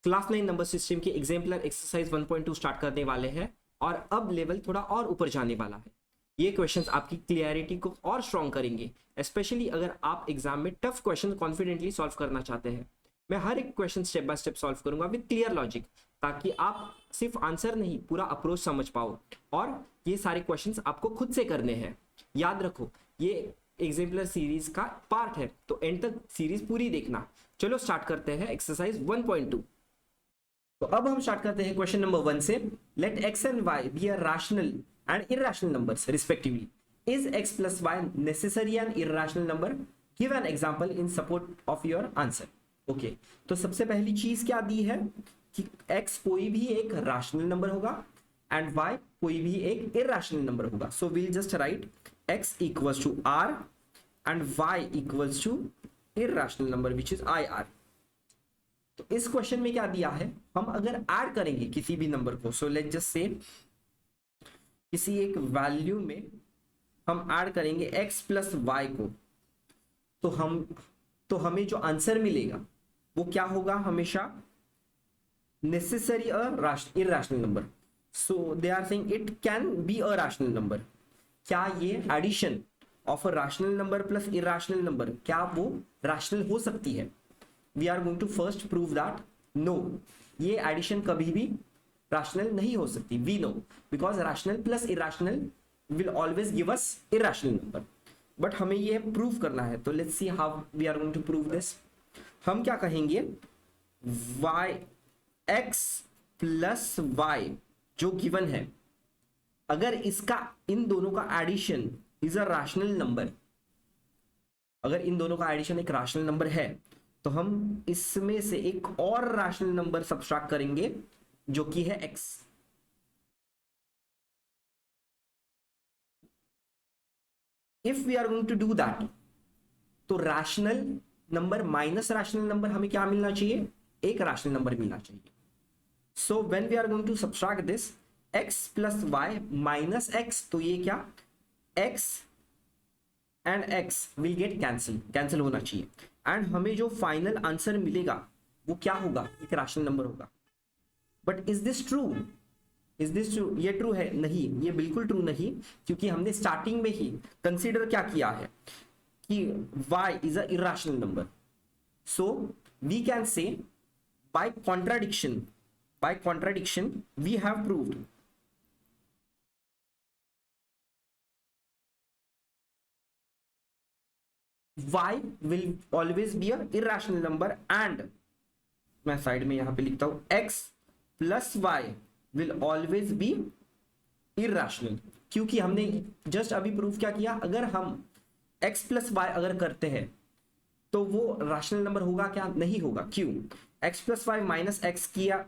Class 9 number system की exemplar exercise 1.2 start करने वाले हैं और अब लेवल थोड़ा और ऊपर जाने वाला है। ये क्वेश्चंस आपकी क्लियरिटी को और स्ट्रॉन्ग करेंगे, स्पेशली अगर आप एग्जाम में टफ क्वेश्चन कॉन्फिडेंटली सॉल्व करना चाहते हैं। मैं हर एक question step by step solve करूंगा विद क्लियर लॉजिक, ताकि आप सिर्फ आंसर नहीं पूरा अप्रोच समझ पाओ और ये सारे क्वेश्चंस आपको खुद से करने हैं। याद रखो ये एग्जाम्पलर सीरीज का पार्ट है, तो एंड तक सीरीज पूरी देखना। चलो स्टार्ट करते हैं एक्सरसाइज 1.2। तो अब हम स्टार्ट करते हैं क्वेश्चन नंबर 1 से। Let x and y be a rational and irrational numbers respectively. Is x plus y necessary and irrational number? Give an example in support of your answer. Okay, तो सबसे पहली चीज क्या दी है कि x कोई भी एक रैशनल नंबर होगा एंड y कोई भी एक इरैशनल नंबर होगा। So we'll just write x equals to r and y equals to irrational number which is ir। तो इस क्वेश्चन में क्या दिया है, हम अगर ऐड करेंगे किसी भी नंबर को, सो लेट्स जस्ट से किसी एक वैल्यू में हम ऐड करेंगे x प्लस वाई को, तो हमें जो आंसर मिलेगा वो क्या होगा, हमेशा necessary irrational number. So they are saying it can be a rational number. क्या ये addition of a rational number plus irrational number, क्या वो रैशनल हो सकती है? We are going to first prove that no, ये एडिशन कभी भी रैशनल नहीं हो सकती। We know because rational plus irrational will always give us irrational number, but हमें ये प्रूव करना है। तो let's see how we are going to prove this. हम क्या कहेंगे, y x प्लस y जो गिवन है, अगर इसका इन दोनों का addition is a rational number, अगर इन दोनों का एडिशन एक रैशनल नंबर है, तो हम इसमें से एक और रैशनल नंबर सब्ट्रैक्ट करेंगे जो कि है x। If we are going to do that, तो rational number minus rational number हमें क्या मिलना चाहिए, एक रैशनल नंबर मिलना चाहिए। So when we are going to subtract this x plus Y minus x, तो ये क्या x and x will get cancel होना चाहिए, एंड हमें जो फाइनल आंसर मिलेगा वो क्या होगा, एक रैशनल नंबर होगा। But is this true? ये ट्रू है? नहीं, ये बिल्कुल ट्रू नहीं, क्योंकि हमने स्टार्टिंग में ही कंसीडर क्या किया है कि y is a irrational number. So we can say by contradiction we have proved y will always be a irrational number, and मैं साइड में यहां पे लिखता हूं x plus y will always be irrational, क्योंकि हमने जस्ट अभी proof क्या किया, अगर हम x प्लस वाई अगर करते हैं तो वो रैशनल नंबर होगा क्या, नहीं होगा। क्यों? x plus Y minus X किया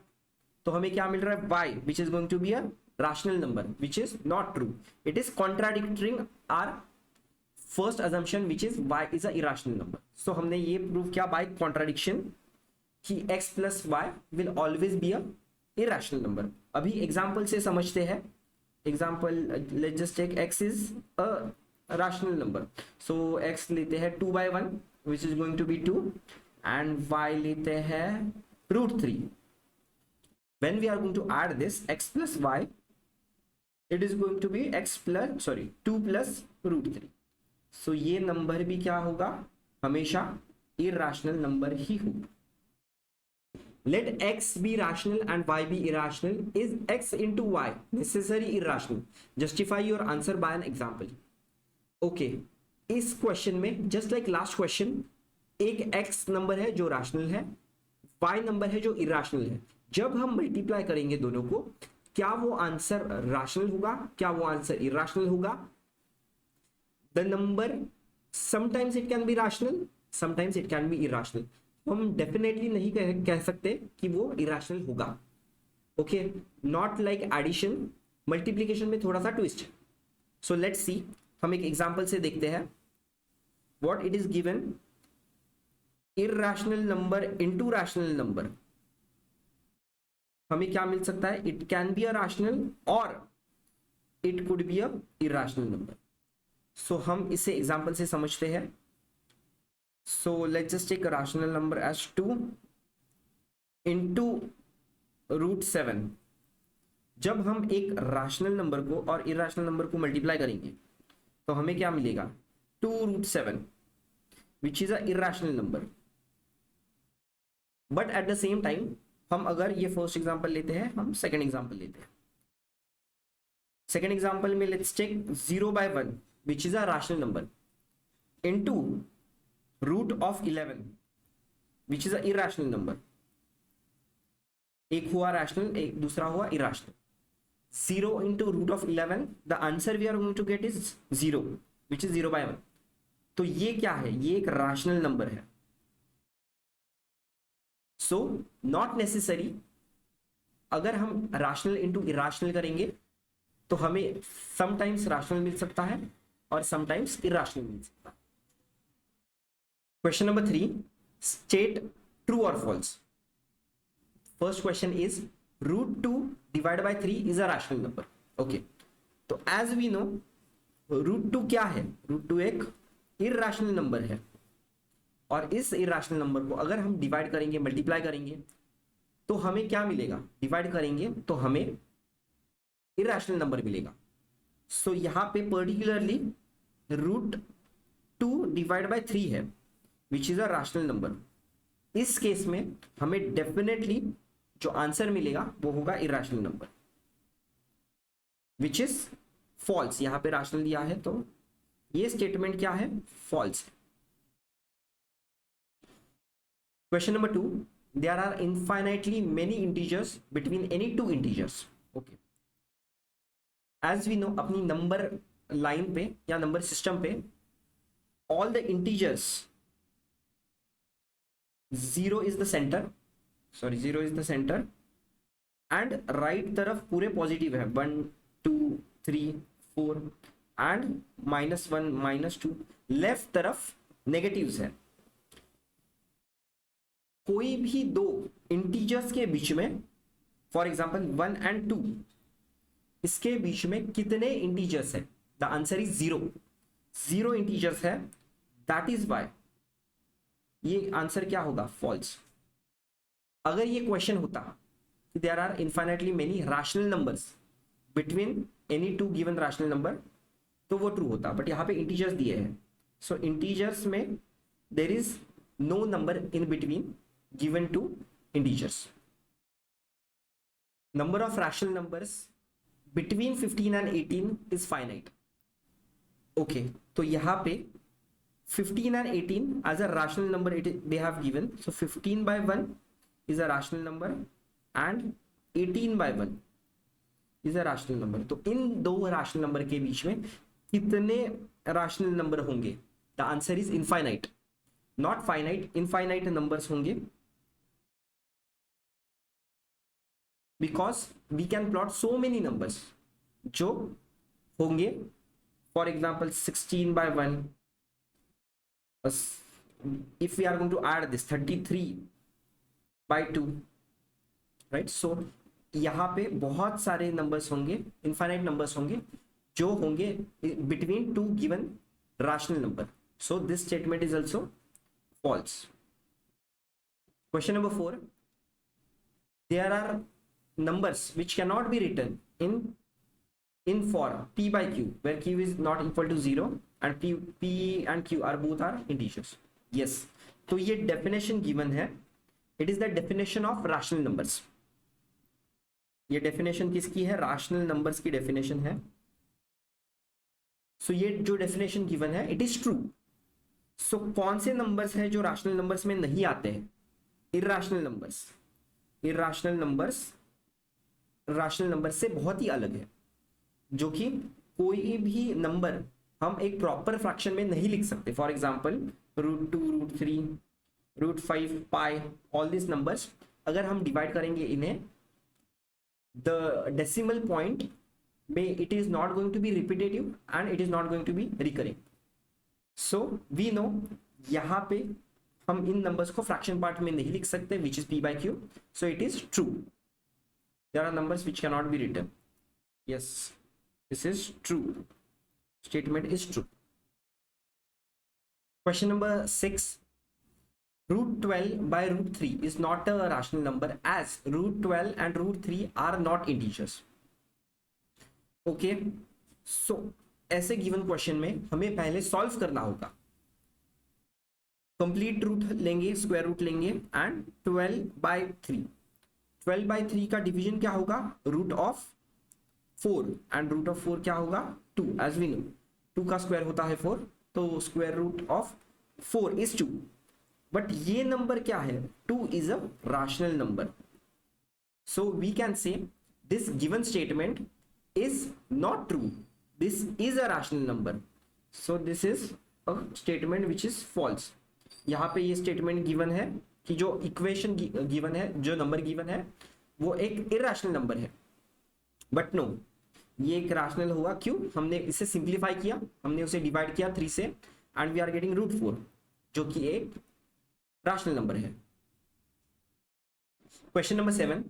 तो हमें क्या मिल रहा है, y which is going to be a rational number, which is not true. It is contradicting our first assumption which is y is a irrational number. So हमने ये prove किया बाय कॉन्ट्राडिक्शन कि x plus Y will always be a irrational number. अभी example से समझते हैं। Example let's just take x is a rational number, so x लेते हैं 2/1 which is going to be 2 and y लेते हैं √3। when we are going to add this x plus y, it is going to be 2 plus √3। so ये number भी क्या होगा, हमेशा irrational number ही होगा। let x be rational and y be irrational, is x into y necessary irrational? justify your answer by an example। Okay, इस question में just like last question, एक x number है जो रैशनल है, y number है जो irrational है। जब हम मल्टीप्लाई करेंगे दोनों को, क्या वो आंसर रैशनल होगा, क्या वो आंसर इरैशनल होगा? The number sometimes it can be rational, sometimes it can be irrational. हम डेफिनेटली नहीं कह सकते कि वो इरैशनल होगा। Okay, not like addition, multiplication में थोड़ा सा ट्विस्ट है। सो लेट्स सी, हम एक एग्जाम्पल से देखते हैं। What it is given, irrational number into rational number, हमें क्या मिल सकता है, it can be a rational और it could be a irrational number. So हम इसे एग्जाम्पल से समझते हैं। So let's just take a rational number as 2 into √7, जब हम एक राशनल नंबर को और इरेशनल नंबर को मल्टीप्लाई करेंगे तो हमें क्या मिलेगा, 2√7 विच is a irrational number. But at the same time हम अगर ये फर्स्ट एग्जांपल लेते हैं, हम सेकंड एग्जांपल लेते हैं। सेकंड एग्जांपल में let's take 0/1 which is a rational number into √11 which is a irrational number. एक हुआ रैशनल, एक दूसरा हुआ irrational. 0 into √11, the answer we are going to get is 0 which is 0/1। तो ये क्या है, ये एक रैशनल नंबर है। सो नॉट नेसेसरी, अगर हम रैशनल इंटू इरेशनल करेंगे तो हमें समटाइम्स रैशनल मिल सकता है और समटाइम्स इरेशनल मिल सकता है। क्वेश्चन नंबर 3, स्टेट ट्रू और false. First question is √2 divided by 3 is a rational number। Okay, तो एज वी नो √2 क्या है, √2 एक इरेशनल नंबर है और इस इरेशनल नंबर को अगर हम डिवाइड करेंगे, मल्टीप्लाई करेंगे तो हमें क्या मिलेगा, डिवाइड करेंगे तो हमें इरेशनल नंबर मिलेगा। सो यहां पे पर्टिकुलरली √2 डिवाइड बाय 3 है which is a rational number. इस केस में हमें डेफिनेटली जो आंसर मिलेगा वो होगा irrational number which is false. यहां पे रैशनल दिया है तो ये स्टेटमेंट क्या है, फॉल्स है। Question number 2, there are infinitely many integers between any two integers. Okay, as we know अपनी नंबर लाइन पे या नंबर सिस्टम पे all the integers, 0 is the centre, sorry 0 is the centre and right तरफ पूरे positive है, 1 2 3 4 and -1 -2, left तरफ negatives है। कोई भी दो इंटीजर्स के बीच में, फॉर एग्जांपल 1 and 2, इसके बीच में कितने इंटीजर्स है, द आंसर इज 0। 0 इंटीजर्स है, दैट इज वाई ये आंसर क्या होगा, फॉल्स। अगर ये क्वेश्चन होता कि there are infinitely many rational numbers between any two given rational number तो वो ट्रू होता, बट यहां पे इंटीजर्स दिए हैं। सो इंटीजर्स में there is no number in between given two integers. Number of rational numbers between 15 and 18 इज finite. Okay, तो यहां पे 15 and 18 as a rational number they have given, so 15/1 is a rational number and 18/1 is a rational number। तो इन दो rational number के बीच में कितने rational number होंगे, the answer is infinite, not finite, infinite numbers होंगे, because we can plot so many numbers जो होंगे, for example 16/1, if we are going to add this 33/2, right? so यहाँ पे बहुत सारे नंबर्स होंगे, इनफाइनाइट नंबर्स होंगे जो होंगे between two given rational number. So this statement is also false. Question number 4, देयर आर numbers which cannot be written in for p by q where q is not equal to 0 and p and q are both are integers। yes, तो ये definition given है, it is the definition of rational numbers। ये definition किसकी है, rational numbers की definition है। so ये जो definition given है it is true। so कौन से numbers हैं जो rational numbers में नहीं आते हैं, irrational numbers। irrational numbers rational number से बहुत ही अलग है, जो कि कोई भी नंबर हम एक प्रॉपर फ्रैक्शन में नहीं लिख सकते। For example √2, √3, √5, pi, all this numbers अगर हम डिवाइड करेंगे इन्हें, द डेसिमल पॉइंट में it is not going to be repetitive and it is not going to be recurring. So we know यहाँ पे हम इन नंबर्स को फ्रैक्शन पार्ट में नहीं लिख सकते, which is p by q, so it is true। There are numbers which cannot be written। yes, this is true, statement is true। Question number 6, Root 12 by root 3 is not a rational number as root 12 and root 3 are not integers. Okay, so ऐसे given question में हमें पहले solve करना होगा. Complete root लेंगे, square root लेंगे and 12/3. 12/3 का division क्या होगा? Root of 4 and root of 4 क्या होगा? 2. एज वी नो 2 का स्क्वायर होता है 4, तो square root of 4 is 2. But ये नंबर क्या है? 2 is a rational number. So we can say this given statement is not true. This is a rational number. So this is a statement which is false. यहाँ पे ये statement given है कि जो equation given है, जो number given है वो एक इरेशनल नंबर है. बट नो, ये एक रैशनल हुआ. क्यों? हमने इसे सिंप्लीफाई किया, हमने उसे डिवाइड किया 3 से and we are getting root 4 जो कि एक रैशनल नंबर है. Question number 7.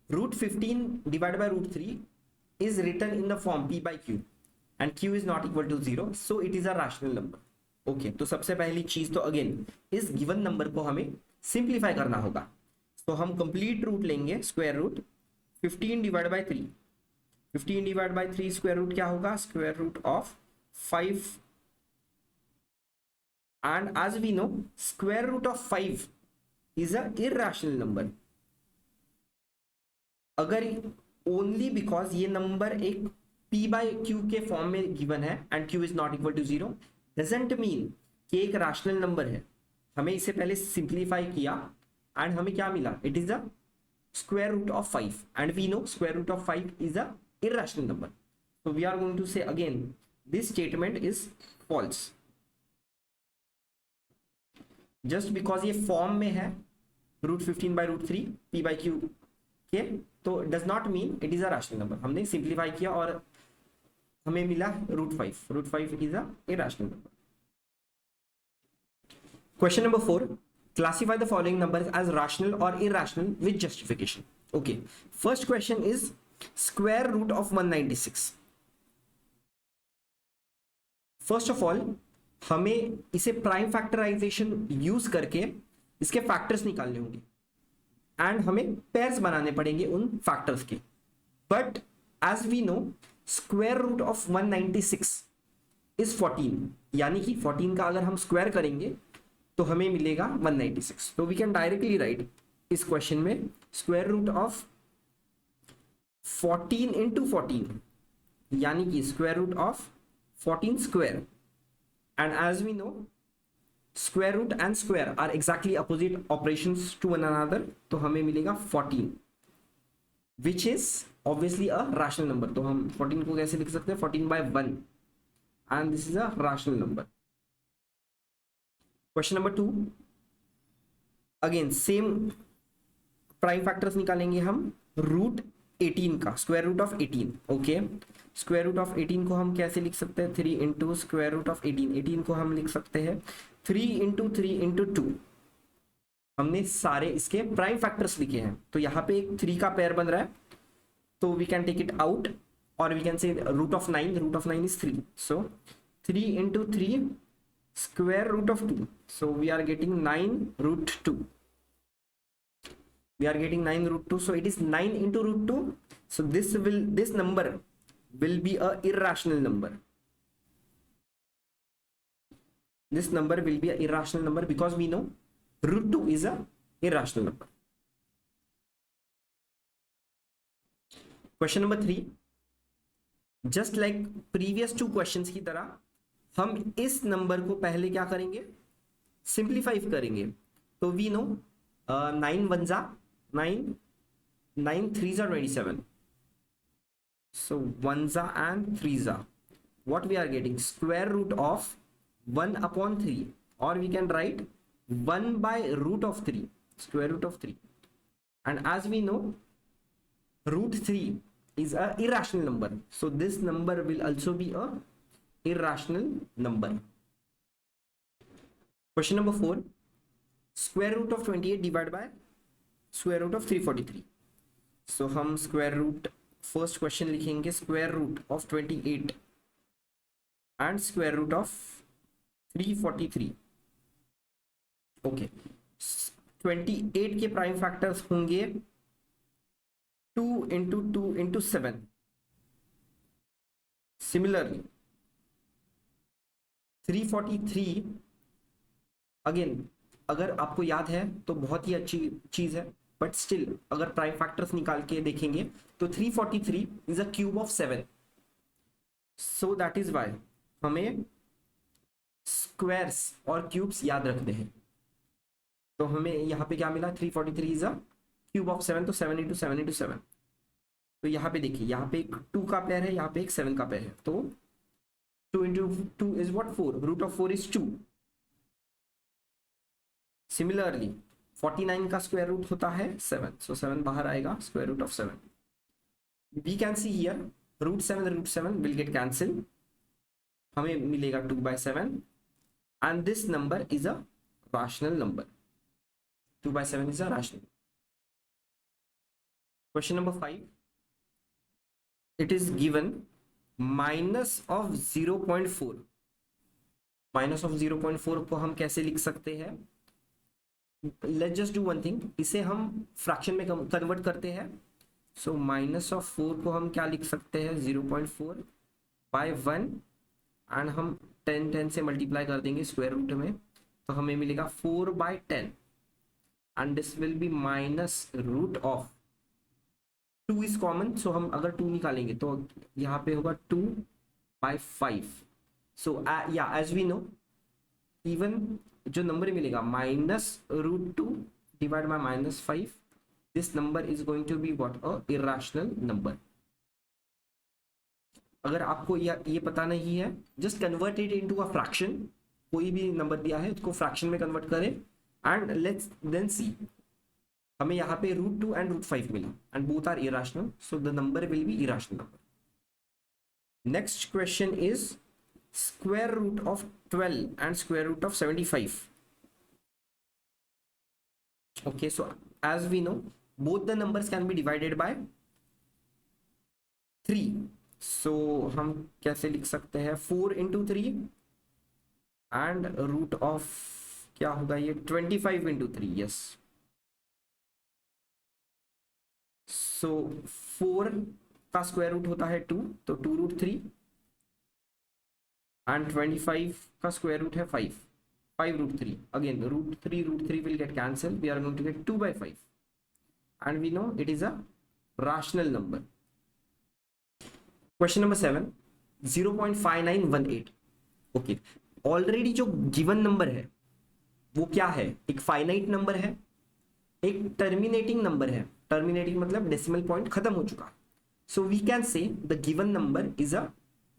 Root 15 divide by root 3 is written in the form p by q and q is not equal to 0, so it is a rational number. Okay, तो सबसे पहली चीज तो again इस गिवन नंबर को हमें simplify करना होगा. तो हम कंप्लीट रूट लेंगे, square root 15 divide by 3. 15 divide by 3 square root क्या होगा? Square root of 5. And as we know square root of 5 is a irrational number. अगर ओनली बिकॉज ये नंबर एक p बाई क्यू के फॉर्म में given है and q is not equal to 0 doesn't mean कि एक रैशनल नंबर है. हमें इसे पहले सिंप्लीफाई किया एंड हमें क्या मिला? It is a square root of 5 and we know square root of 5 is a irrational number. So we are going to say again this statement is false. Just because ये form में है root 15 by root 3 p by Q के, तो does not mean it is a rational number. हमने simplify किया और हमें मिला root 5. Root 5 is a irrational number. Question number 4. Classify the following numbers as rational और irrational with justification. Okay, first question is square root of 196. First of all हमें इसे prime factorisation use करके इसके factors निकालने होंगे and हमें pairs बनाने पड़ेंगे उन फैक्टर्स के. But as we know square root of 196 is 14, यानी कि 14 का अगर हम स्क्वायर करेंगे तो हमें मिलेगा 196. तो वी कैन डायरेक्टली राइट इस क्वेश्चन में स्क्वायर रूट ऑफ 14 इंटू 14, यानी कि square root of 14 square. And as we know square root and square are exactly opposite operations to one another, तो हमें मिलेगा 14 which is obviously a rational number. तो हम 14 को कैसे लिख सकते हैं? 14 by 1 and this is a rational number. Question number 2. again same prime factors निकालेंगे हम. रूट 18 का square root of 18. Okay, square root of 18 को हम कैसे लिख सकते हैं? 3 इंटू स्क्वायर रूट ऑफ 18. 18 को हम लिख सकते हैं 3 इंटू 3 इंटू 2. हमने सारे इसके प्राइम फैक्टर्स लिखे हैं, तो यहाँ पे एक 3 का पेयर बन रहा है, तो we can take it out और we can say root of 9. Root of 9 is 3, so 3 into 3 square root of 2. So we are getting 9 root 2. we are getting 9 root 2, so it is 9 into root 2. so this number will be a irrational number. This number will be a irrational number because we know root 2 is a irrational number. Question number 3. just like previous 2 questions की तरह हम इस number को पहले क्या करेंगे? Simplify करेंगे. तो we know 9 1 जा 9, 9 3 जा 27. so 1 जा and 3 जा. what we are getting? square root of 1 upon 3, or we can write 1 by root of 3, square root of 3. and as we know root 3 is a irrational number, so this number will also be a irrational number. Question number 4. square root of 28 divided by square root of 343. so हम square root first question लिखेंगे square root of 28 and square root of 343. okay, 28 के prime factors होंगे 2 into 2 into 7। Similarly 343 again, अगर आपको याद है तो बहुत ही अच्छी चीज है, बट स्टिल अगर प्राइम फैक्टर्स निकाल के देखेंगे तो 343 is a cube of 7। So that is why हमें स्क्वायर्स और क्यूब्स याद रखने हैं। तो हमें यहाँ पे क्या मिला, 343 इज अ क्यूब ऑफ 7, तो 7 इंटू 7 इंटू 7। तो यहाँ पे देखिए, यहाँ पे एक 2 का पेयर है, यहाँ पे एक 7 का पेयर है, तो 2 into 2 is what, 4, root of 4 is 2। Similarly 49 का स्क्वायर रूट होता है 7, सो 7 बाहर आएगा, square root of 7। We can see here root 7 will get cancel, हमें मिलेगा 2/7 and this number is a rational number. 2/7 is a rational. Question number 5. It is given minus of 0.4. Minus of 0.4 को हम कैसे लिख सकते हैं? Let's just do one thing, इसे हम फ्रैक्शन में कन्वर्ट करते हैं। सो माइनस ऑफ 4 को हम क्या लिख सकते हैं, 0.4 बाय 1 एंड हम 10 से मल्टीप्लाई कर देंगे स्क्वायर रूट में, तो हमें मिलेगा 4/10 and this will be minus root of 2 is common, so हम अगर 2 निकालेंगे तो यहाँ पे होगा 2/5। सो या एज वी नो, इवन जो नंबर मिलेगा -√2 divide by -5, this number is going to be what, a irrational number. अगर आपको ये पता नहीं है, just convert it into a fraction. कोई भी नंबर दिया है उसको फ्रैक्शन में कन्वर्ट करें एंड लेट्स देन सी। हमें यहाँ पे √2 एंड √5 मिला and both are irrational, so the number will be irrational number. Next question is square root of 12 and square root of 75। okay, so as we know both the numbers can be divided by 3, so हम कैसे लिख सकते हैं, 4 into 3 and root of क्या होगा ये, 25 into 3, yes. सो 4 का square root होता है 2, तो 2√3 एंड 25 का स्क्वायर रूट है 5√3। Again √3 will get cancelled, we are going to get 2/5 and we know it is a rational number. Question number 7, 0.5918। Okay, already जो गिवन नंबर है वो क्या है, एक फाइनाइट नंबर है, एक टर्मिनेटिंग नंबर है। टर्मिनेटिंग मतलब डेसिमल पॉइंट खत्म हो चुका। So we can say the given number is a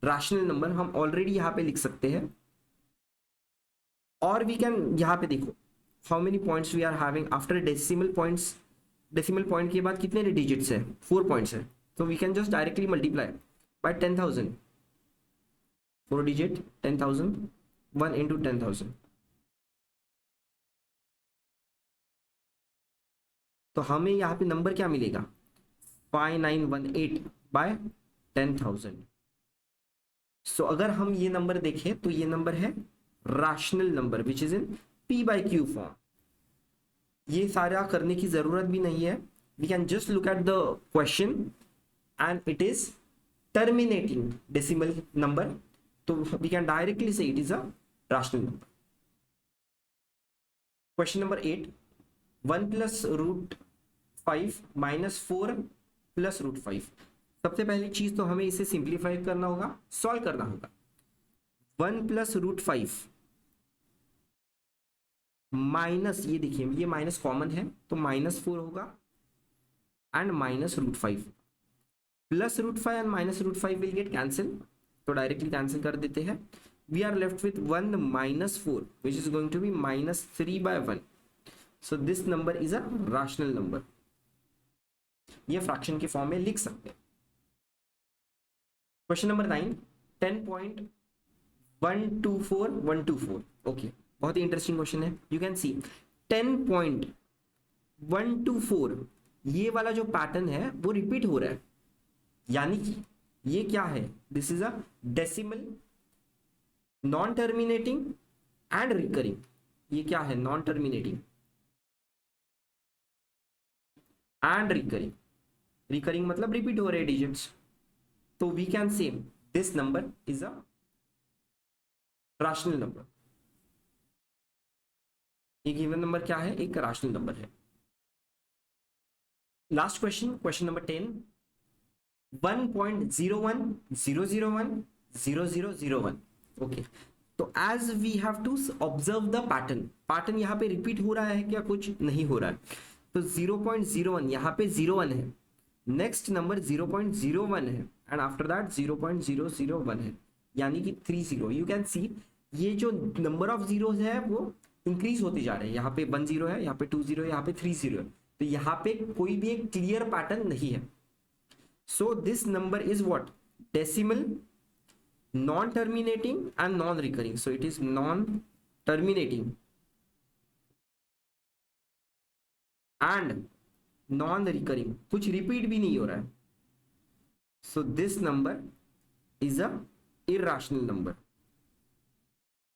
rational number, हम ऑलरेडी यहाँ पे लिख सकते हैं। और वी कैन, यहाँ पे देखो how many points we are having after decimal points. Decimal point के बाद कितने डिजिट्स है, 4 पॉइंट्स है, तो we can just directly multiply by 10,000। 4 digit 10,000, 1 into 10,000, तो हमें यहाँ पे नंबर क्या मिलेगा, 5918 बाय 10,000। सो अगर हम ये नंबर देखें तो ये नंबर है rational number which is in p/q form. ये सारा करने की जरूरत भी नहीं है, we can just look at the question and it is terminating decimal number, तो we can directly say it is a rational number. Question number 8, 1 + √5 -4 + √5। सबसे पहली चीज तो हमें इसे सिंप्लीफाई करना होगा, सॉल्व करना होगा। 1 + √5 माइनस, ये देखिए ये माइनस कॉमन है तो -4 होगा and -√5 plus √5 and -√5 will get cancel, तो डायरेक्टली कैंसिल कर देते हैं। We are left with 1 - 4 which is going to be -3/1। So this number is a rational number, ये फ्रैक्शन के फॉर्म में लिख सकते हैं। क्वेश्चन नंबर 9, 10.124 ओके, बहुत ही इंटरेस्टिंग क्वेश्चन है। यू कैन सी 10.124, ये वाला जो पैटर्न है वो रिपीट हो रहा है, यानी कि ये क्या है, this is a decimal, non terminating and recurring. ये क्या है, non terminating, and recurring, recurring मतलब रिपीट हो रहे डिजिट्स, तो we can say this number is a rational number. ये गिवन नंबर क्या है, एक रैशनल नंबर है। Last question, question number 10, 1.0100100001। Okay, तो as we have to observe the pattern, pattern यहाँ पे रिपीट हो रहा है क्या, कुछ नहीं हो रहा है। तो 0.01 यहाँ पे 01 है, नेक्स्ट नंबर 0.01 है, एंड आफ्टर दैट 0.001 है, यानी कि 30। यू कैन सी ये जो नंबर ऑफ जीरोस है वो इंक्रीज होते जा रहे हैं। यहाँ पे 1 0 है, यहाँ पे 2 0 है, यहाँ पे 3 0 है, तो यहाँ पे कोई भी एक क्लियर पैटर्न नहीं है। सो this number is what, decimal, non terminating and non recurring. So it is non terminating and non recurring, कुछ रिपीट भी नहीं हो रहा है। सो this number is a irrational number.